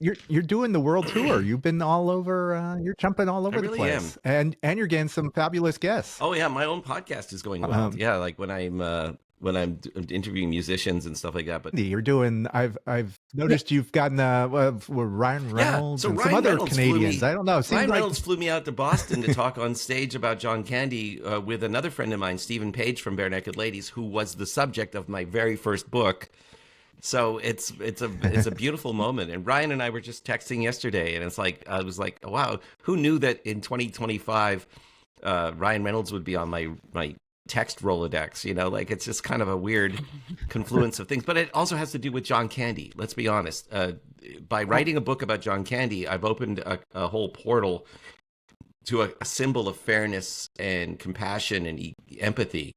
you're doing the world tour. You've been all over. You're jumping all I over the really am. place, and you're getting some fabulous guests. Oh yeah, my own podcast is going wild. Yeah, like when I'm interviewing musicians and stuff like that. But You're doing. I've noticed you've gotten with Ryan yeah, Reynolds so and some Ryan other Reynolds flew Canadians. me. I don't know. It seems Ryan like Reynolds flew me out to Boston to talk on stage about John Candy with another friend of mine, Stephen Page from Bare Naked Ladies, who was the subject of my very first book. So it's a beautiful moment. And Ryan and I were just texting yesterday, and it's like I was like, wow, who knew that in 2025 Ryan Reynolds would be on my text Rolodex? You know, like it's just kind of a weird confluence of things. But it also has to do with John Candy. Let's be honest. By writing a book about John Candy, I've opened a whole portal to a symbol of fairness and compassion and empathy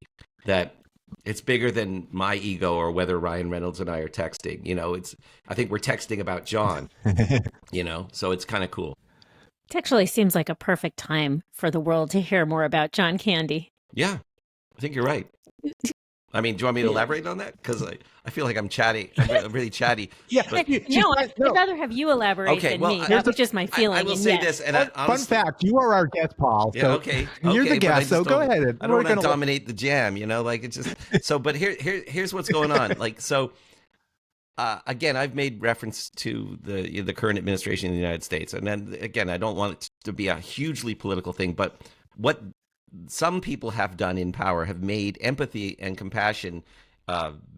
that it's bigger than my ego or whether Ryan Reynolds and I are texting. You know, I think we're texting about John, you know, so it's kind of cool. It actually seems like a perfect time for the world to hear more about John Candy. Yeah, I think you're right. I mean, do you want me to elaborate on that? Because I feel like I'm chatty. I'm really chatty. Yeah. But, No, I'd rather have you elaborate than me. That was just my feeling. I will say this. And fun fact, you are our guest, Paul. So yeah, okay. You're the guest, so go ahead. I don't want to dominate the jam, you know, like it's just so. But here's what's going on. Like so, again, I've made reference to the current administration in the United States, and then again, I don't want it to be a hugely political thing, but what some people have done in power have made empathy and compassion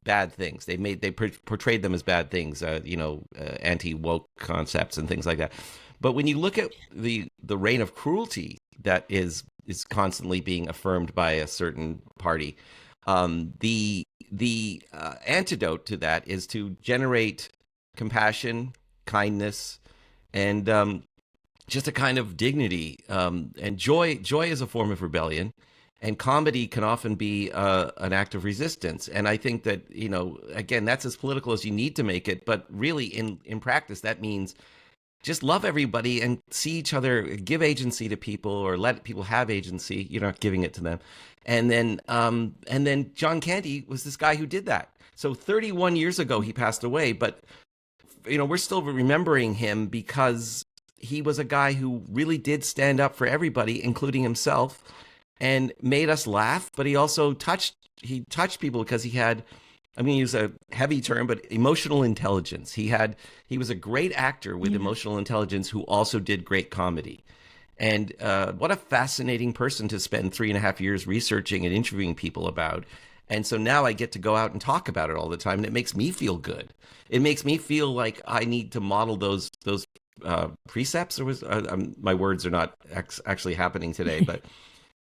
bad things. They portrayed them as bad things, anti-woke concepts and things like that. But when you look at the reign of cruelty that is constantly being affirmed by a certain party, the antidote to that is to generate compassion, kindness, and just a kind of dignity and joy. Joy is a form of rebellion, and comedy can often be an act of resistance. And I think that, you know, again, that's as political as you need to make it. But really, in practice, that means just love everybody and see each other, give agency to people, or let people have agency. You're not giving it to them. And then John Candy was this guy who did that. So 31 years ago, he passed away. But, you know, we're still remembering him because he was a guy who really did stand up for everybody, including himself, and made us laugh. But he also touched people because he had, I mean, use a heavy term, but emotional intelligence. He was a great actor with emotional intelligence who also did great comedy. And what a fascinating person to spend 3.5 years researching and interviewing people about. And so now I get to go out and talk about it all the time, and it makes me feel good. It makes me feel like I need to model those precepts. My words are not actually happening today, but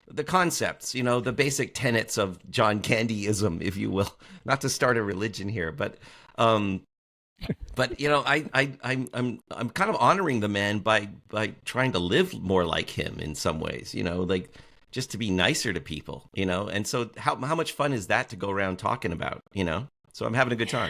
the concepts, you know, the basic tenets of John Candyism, if you will. Not to start a religion here, but you know, I'm kind of honoring the man by trying to live more like him in some ways, you know, like just to be nicer to people, you know. And so how much fun is that to go around talking about, you know? So I'm having a good time.